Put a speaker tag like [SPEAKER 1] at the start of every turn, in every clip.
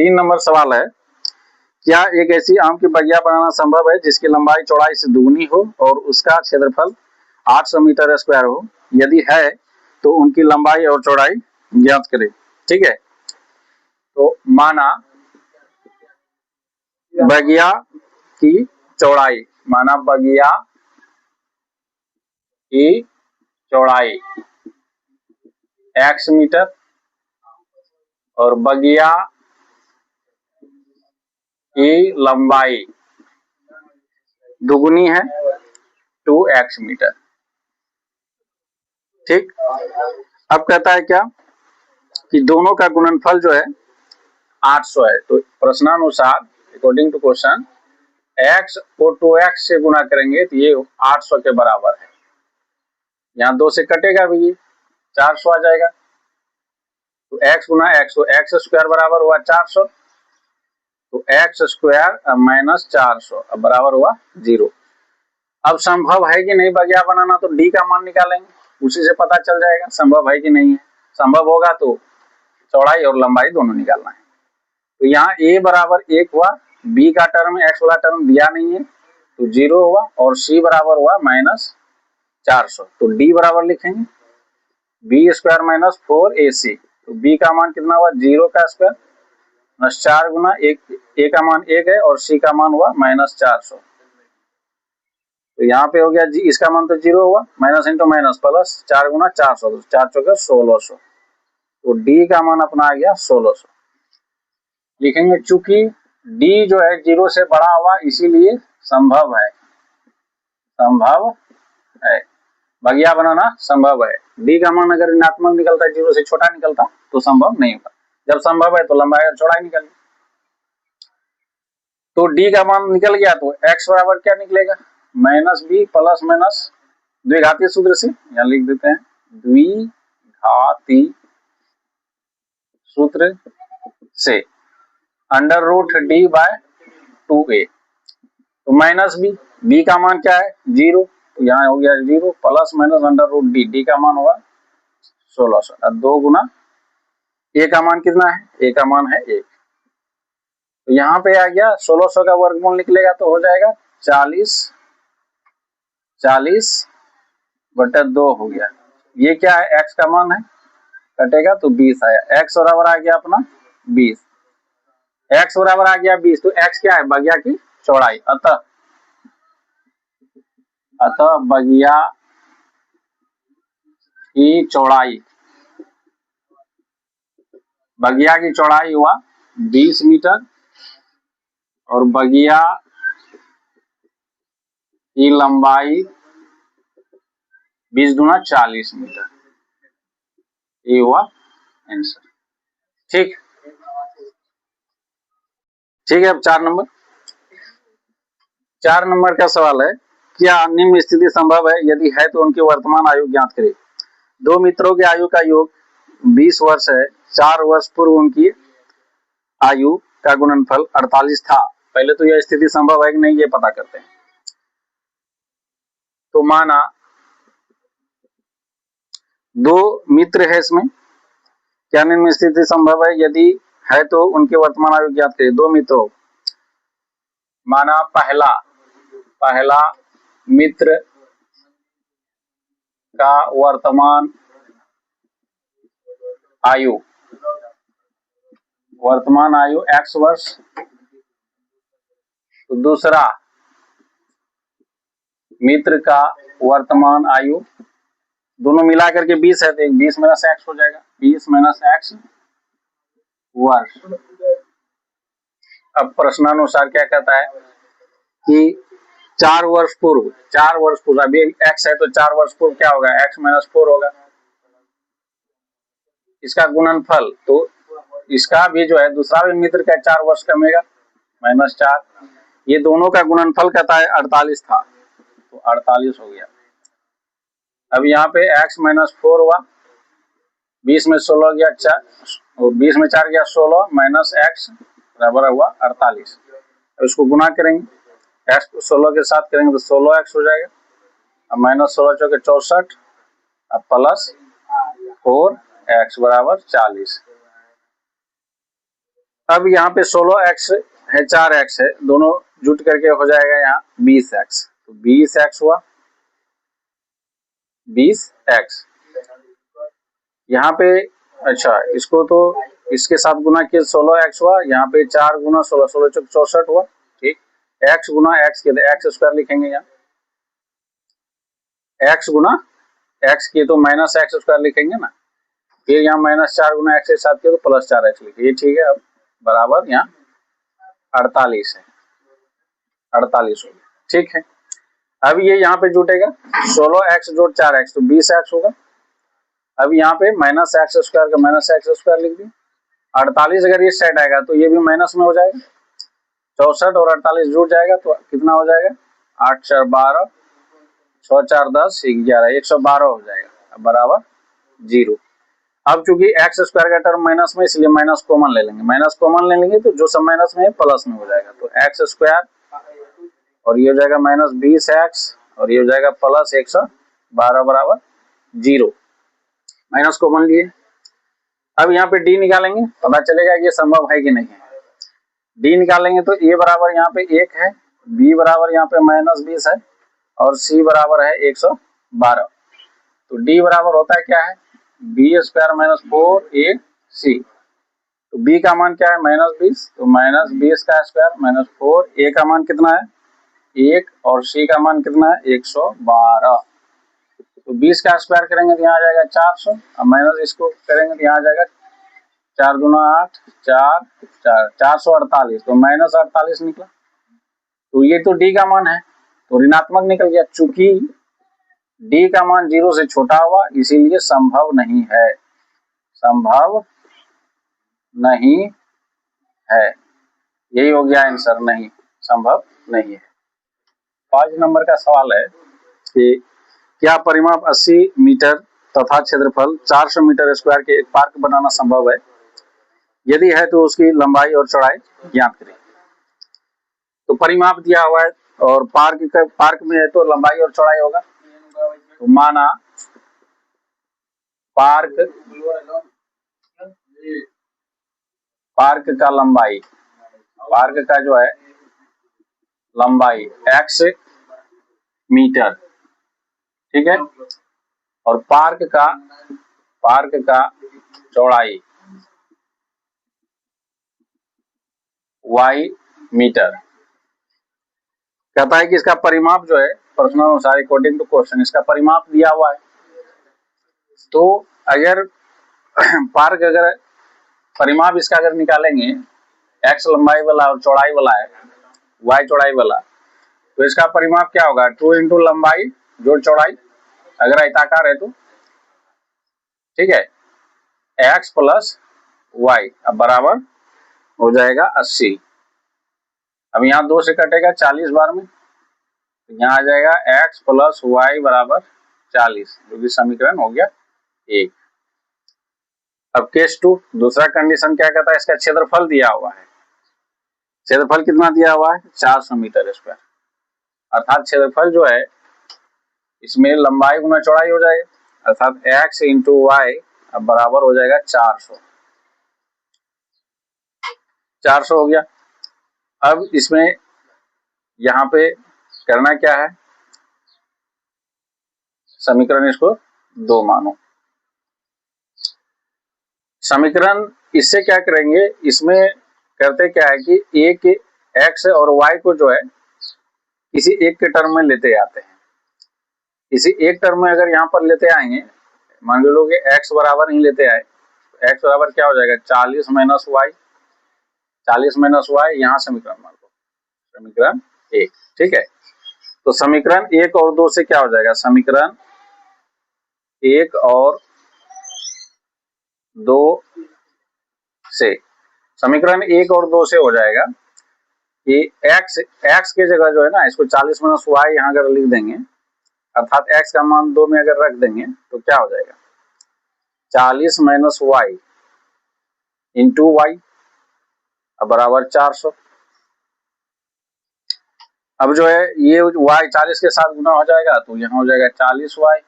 [SPEAKER 1] 3 number सवाल है, क्या एक ऐसी आम की बगिया बनाना संभव है जिसकी लंबाई चौड़ाई से दुगनी हो और उसका क्षेत्रफल 800 मीटर स्क्वायर हो? यदि है तो उनकी लंबाई और चौड़ाई ज्ञात करें। ठीक है, तो माना बगिया की चौड़ाई, माना बगिया की चौड़ाई x मीटर और बगिया की लंबाई दुगुनी है 2x मीटर। ठीक, अब कहता है क्या कि दोनों का गुणनफल जो है 800 है। तो प्रश्नानुसार अकॉर्डिंग टू क्वेश्चन x को 2x से गुना करेंगे तो ये 800 के बराबर है। यहाँ 2 से कटेगा भी, ये 400 आ जाएगा। तो x गुना x, तो x स्क्वायर बराबर हुआ 400, तो x स्क्वायर माइनस 400 अब बराबर हुआ 0। अब संभव है कि नहीं बगिया बनाना, तो d का मान निकालेंगे, उसी से पता चल जाएगा संभव है कि नहीं है। संभव होगा तो चौड़ाई और लंबाई दोनों निकालना है। तो यहाँ a बराबर 1 हुआ, b का टर्म x वाला टर्म दिया नहीं है तो 0 हुआ, और c बराबर हुआ माइनस 400। तो d बराबर लिखेंगे b स्क्वायर माइनस 4ac। तो b का मान कितना हुआ, 0 का स्क्वायर माइनस 4 गुना 1, a का मान 1 है और c का मान हुआ माइनस 400। तो यहाँ पे हो गया जी, इसका मान तो 0 हुआ, माइनस इंटू माइनस प्लस 4 गुना 400, तो 4 चौके 1600। तो d का मान अपना आ गया 1600 लिखेंगे। चूंकि d जो है 0 से बड़ा हुआ इसीलिए संभव है, संभव है बगिया बनाना संभव है। d का मान अगर ऋणात्मक निकलता है, 0 से छोटा निकलता तो संभव नहीं होता। जब संभव है तो लंबाई और चौड़ाई निकल। तो d का मान निकल गया तो x बराबर क्या निकलेगा, माइनस बी प्लस माइनस द्विघातीय सूत्र से, यहाँ लिख देते हैं द्विघाती सूत्र से under root D bye 2a। तो माइनस b का मान क्या है 0, तो यहाँ हो गया 0 plus minus under root D का मान होगा 1600। अब 2 गुना a का मान कितना है, a का मान है 1। तो यहाँ पे आ गया 1600 का वर्गमूल निकलेगा तो हो जाएगा 40 बटा 2 हो गया। ये क्या है, x का मान है, कटेगा तो 20 आया। x बराबर आ गया अपना 20, x बराबर आ गया 20। तो x क्या है, बगिया की चौड़ाई। अतः बगिया की चौड़ाई, बगिया की चौड़ाई हुआ 20 मीटर और बगिया की लंबाई 20 दूना 40 मीटर। ये हुआ आंसर। ठीक है, अब 4 नंबर का सवाल है, क्या निम्न स्थिति संभव है, यदि है तो उनकी वर्तमान आयु ज्ञात करें। 2 मित्रों की आयु का योग 20 वर्ष है। 4 वर्ष पूर्व उनकी आयु का गुणनफल 48 था। पहले तो यह स्थिति संभव है कि नहीं ये पता करते हैं। तो माना 2 मित्र है, इसमें क्या निम्न स्थिति संभव है, यदि है तो उनके वर्तमान आयु ज्ञात करें। 2 मित्रों, माना पहला मित्र का वर्तमान आयु x वर्ष, तो दूसरा मित्र का वर्तमान आयु, दोनों मिला करके 20 है तो 20 माइनस x हो जाएगा, 20 माइनस x वर्ष। अब प्रश्नानुसार क्या कहता है कि 4 वर्ष पूर्व, अभी x है तो 4 वर्ष पूर्व क्या होगा, x माइनस 4 होगा। इसका गुणनफल, तो इसका भी जो है दूसरा भी मित्र का 4 वर्ष कमेगा माइनस 4। ये दोनों का गुणनफल कहता है 48 था, तो 48 हो गया। अब यहाँ पे x माइनस 4 हुआ, 20 में 16 गया 4, और 20 में 4 गया 16 माइनस x बराबर हुआ 48। अब इसको गुना करेंगे, x को 16 के साथ करेंगे तो 16x हो जाएगा। अब माइनस 16 चौके 64, अब प्लस 4x बराबर 40। अब यहाँ पे 16x है, 4x है, दोनों जुट करके हो जाएगा यहाँ 20x। तो 20x हुआ, 20x यहाँ पे। अच्छा, इसको तो इसके साथ गुना किया 16x हुआ, यहाँ पे 4 गुना 16, 16 चौक 64 हुआ। ठीक, x गुना x किए तो एक्स स्क्वायर लिखेंगे यहाँ, x गुना x किए तो माइनस एक्स स्क्वायर लिखेंगे ना, फिर यहाँ -4 गुना x के साथ किए तो +4x लिखे, ये ठीक है। अब बराबर यहाँ 48 है, 48 हो गया। ठीक है, अब ये यहाँ पे जुटेगा 16x जोड़ 4x तो 20x होगा। अब यहाँ पे -x स्क्वायर का -x स्क्वायर लिख दिया। 48 अगर इस साइड आएगा तो ये भी माइनस में हो जाएगा, 64 और 48 जुड़ जाएगा तो कितना हो जाएगा, 8 4 12, 6 4 10 11, 112 हो जाएगा बराबर 0। अब चूंकि एक्स स्क्वायर का टर्म माइनस में, इसलिए माइनस कॉमन ले लेंगे, माइनस कॉमन ले लेंगे तो जो सब माइनस में है प्लस में हो जाएगा, तो एक्स स्क्वायर और ये हो जाएगा -20x और ये हो जाएगा प्लस 112 बराबर 0, माइनस कॉमन लिए। अब यहाँ पे डी निकालेंगे, पता चलेगा कि ये संभव है कि नहीं है। डी निकालेंगे तो ए बराबर यहाँ पे 1 है, बी बराबर यहाँ पे -20 है और सी बराबर है 112। तो डी बराबर होता है क्या है, बी स्क्वायर -4ac। तो बी का मान क्या है -20, तो -20 का स्क्वायर -4, ए का मान कितना है 1 और सी का मान कितना है 112। तो 20 का स्क्वायर करेंगे तो यहाँ आ जाएगा 400 और माइनस इसको करेंगे तो यहाँ आ जाएगा 4 दूना 8, 4 4 448, तो -48 निकला। तो ये तो डी का मान है तो ऋणात्मक निकल गया, चूंकि डी का मान 0 से छोटा हुआ इसीलिए संभव नहीं है, संभव नहीं है, यही हो गया आंसर, नहीं संभव नहीं है। 5 नंबर का सवाल है कि क्या परिमाप 80 मीटर तथा क्षेत्रफल 400 मीटर स्क्वायर के एक पार्क बनाना संभव है, यदि है तो उसकी लंबाई और चौड़ाई ज्ञात करें। तो परिमाप दिया हुआ है और पार्क में है तो लंबाई और चौड़ाई होगा। तो माना पार्क का लंबाई, पार्क का जो है लंबाई x मीटर, ठीक है, और पार्क का चौड़ाई y मीटर। कहता है कि इसका परिमाप जो है प्रश्नानुसार अकॉर्डिंग टू क्वेश्चन इसका परिमाप दिया हुआ है। तो अगर पार्क अगर परिमाप इसका अगर निकालेंगे, x लंबाई वाला और चौड़ाई वाला है, y चौड़ाई वाला, तो इसका परिमाप क्या होगा 2 इंटू लंबाई जोड़ चौड़ाई, अगर आयताकार है तो, ठीक है, x प्लस y अब बराबर हो जाएगा 80। अब यहाँ 2 से कटेगा 40 बार में, तो यहाँ आ जाएगा x प्लस y बराबर 40, जो कि समीकरण हो गया 1। अब केस 2 दूसरा कंडीशन क्या कहता है, इसका क्षेत्रफल दिया हुआ है, क्षेत्रफल कितना दिया हुआ है 400 मीटर स्क्वायर, अर्थात क्षेत्रफल जो है इसमें लंबाई गुना चौड़ाई हो जाएगा, अर्थात x इंटू वाई अब बराबर हो जाएगा 400 हो गया। अब इसमें यहाँ पे करना क्या है, समीकरण इसको 2 मानो। समीकरण इससे क्या करेंगे, इसमें करते क्या है कि एक x और y को जो है किसी एक के टर्म में लेते आते हैं, किसी एक टर्म में अगर यहाँ पर लेते आएंगे, मान लो कि x बराबर नहीं लेते आए, x बराबर क्या हो जाएगा 40 माइनस वाई, 40 माइनस वाई, यहाँ समीकरण मान लो समीकरण 1, ठीक है। तो समीकरण 1 और 2 से क्या हो जाएगा, समीकरण 1 और 2 से, समीकरण 1 और 2 से हो जाएगा कि x के जगह जो है ना, इसको 40 माइनस वाई यहाँ अगर लिख देंगे, अर्थात x का मान 2 में अगर रख देंगे तो क्या हो जाएगा 40 माइनस वाई इंटू वाई बराबर 400। अब जो है ये y 40 के साथ गुना हो जाएगा तो यहाँ हो जाएगा 40 वाई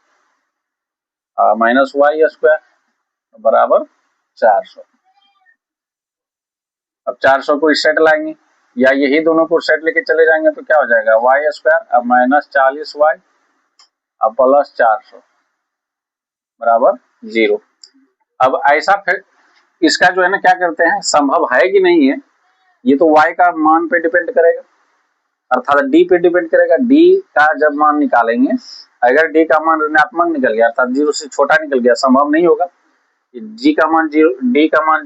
[SPEAKER 1] माइनस वाई स्क्वायर बराबर 400। 400 को इस साइड लाएंगे या यही दोनों को साइड लेके चले जाएंगे तो क्या हो जाएगा वाई स्क्वायर अब माइनस 40 वाई अब प्लस 400 बराबर 0। अब ऐसा फिर इसका जो है ना क्या करते हैं संभव है कि नहीं है ये तो y का मान पे डिपेंड करेगा अर्थात d पे डिपेंड करेगा। d का जब मान निकालेंगे अगर d का मान ऋणात्मक निकल गया अर्थात 0 से छोटा निकल गया संभव नहीं होगा। d का मान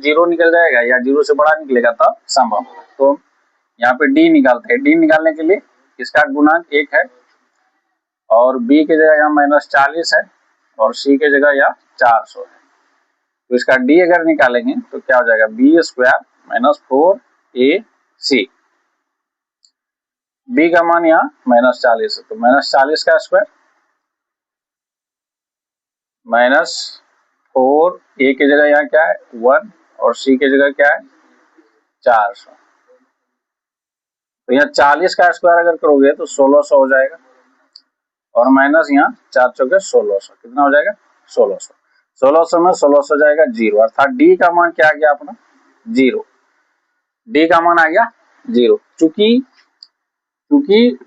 [SPEAKER 1] 0 निकल जाएगा या 0 से बड़ा निकलेगा तब संभव होगा। तो यहाँ पे d निकालते हैं। d निकालने के लिए इसका गुणांक 1 है और b की जगह यहाँ माइनस 40 है और c की जगह यहाँ 400 है। तो इसका d अगर निकालेंगे तो क्या हो जाएगा B square minus 4ac। b का मान यहाँ माइनस 40 है तो माइनस 40 का स्क्वायर माइनस 4a की जगह यहाँ क्या है 1 और c की जगह क्या है 400। तो यहाँ 40 का स्क्वायर अगर करोगे तो 1600 हो जाएगा और माइनस यहाँ 4 चौके 1600 कितना हो जाएगा 1600। 1600 में 1600 जाएगा 0 अर्थात d का मान क्या आ गया अपना 0। d का मान आ गया 0 चूंकि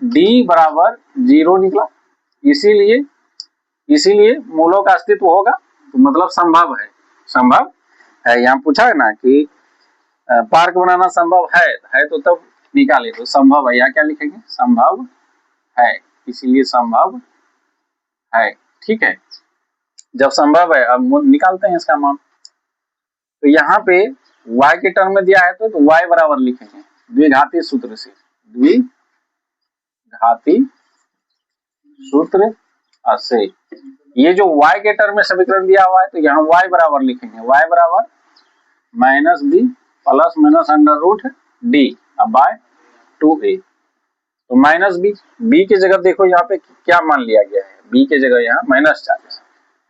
[SPEAKER 1] d बराबर 0 निकला इसीलिए मूलों का अस्तित्व होगा तो मतलब संभव है। यहाँ पूछा है ना कि पार्क बनाना संभव है तो तब निकाले तो संभव है। यहाँ क्या लिखेंगे संभव है इसीलिए संभव है। ठीक है जब संभव है अब निकालते हैं इसका मान। तो यहाँ पे y के टर्म में दिया है तो y बराबर लिखेंगे द्विघाती सूत्र से ये जो y के टर्म में समीकरण दिया हुआ है तो यहाँ y बराबर लिखेंगे y बराबर minus B plus minus under root D अब बाय 2a। तो माइनस बी की जगह देखो यहाँ पे क्या मान लिया गया है b की जगह यहाँ माइनस 40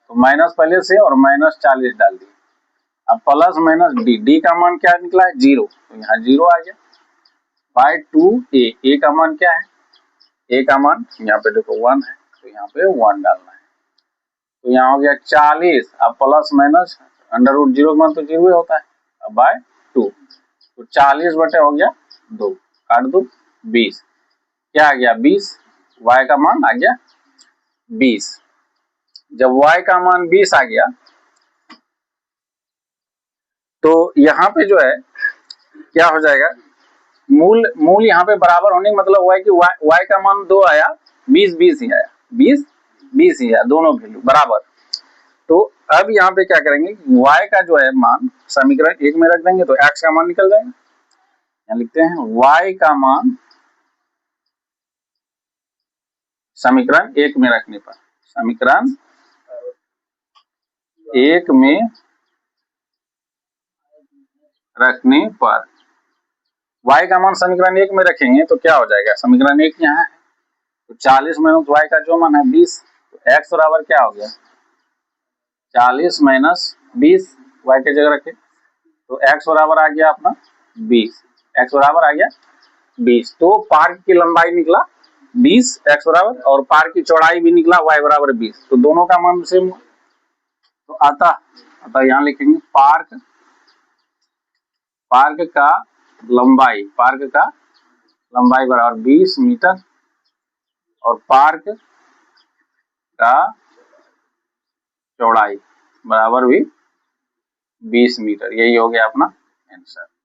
[SPEAKER 1] तो माइनस पहले से और माइनस 40 डाल दिए। अब प्लस माइनस डी का मान क्या निकला है 0 तो यहाँ 0 आ गया बाय 2a। का मान क्या है a का मान यहाँ पे देखो 1 है तो यहाँ पे 1 डालना है। तो यहाँ हो गया 40 अब प्लस माइनस अंडर रूट 0 का मान तो 0 ही होता है अब बाय 2 तो 40 बटे हो गया 2 काट दो 20 क्या आ गया 20 y का मान आ गया 20। जब y का मान 20 आ गया तो यहाँ पे जो है क्या हो जाएगा मूल यहाँ पे बराबर होने का मतलब हुआ है कि y का मान 2 आया 20 ही आया 20 ही आया दोनों वैल्यू बराबर। तो अब यहाँ पे क्या करेंगे y का जो है मान समीकरण 1 में रख देंगे तो x का मान निकल जाएगा। यहाँ लिखते हैं y का मान समीकरण 1 में रखने पर समीकरण 1 में रखने पर y का मान समीकरण 1 में रखेंगे तो क्या हो जाएगा समीकरण 1 यहाँ है तो 40 माइनस y का जो मान है 20 तो x बराबर क्या हो गया 40 माइनस 20 y की जगह रखे तो x बराबर आ गया अपना 20 x बराबर आ गया 20। तो पार्क की लंबाई निकला 20 x बराबर और पार्क की चौड़ाई भी निकला y बराबर 20 तो दोनों का मान सेम तो अतः यहाँ लिखेंगे पार्क का लंबाई बराबर 20 मीटर और पार्क का चौड़ाई बराबर भी 20 मीटर। यही हो गया अपना आंसर।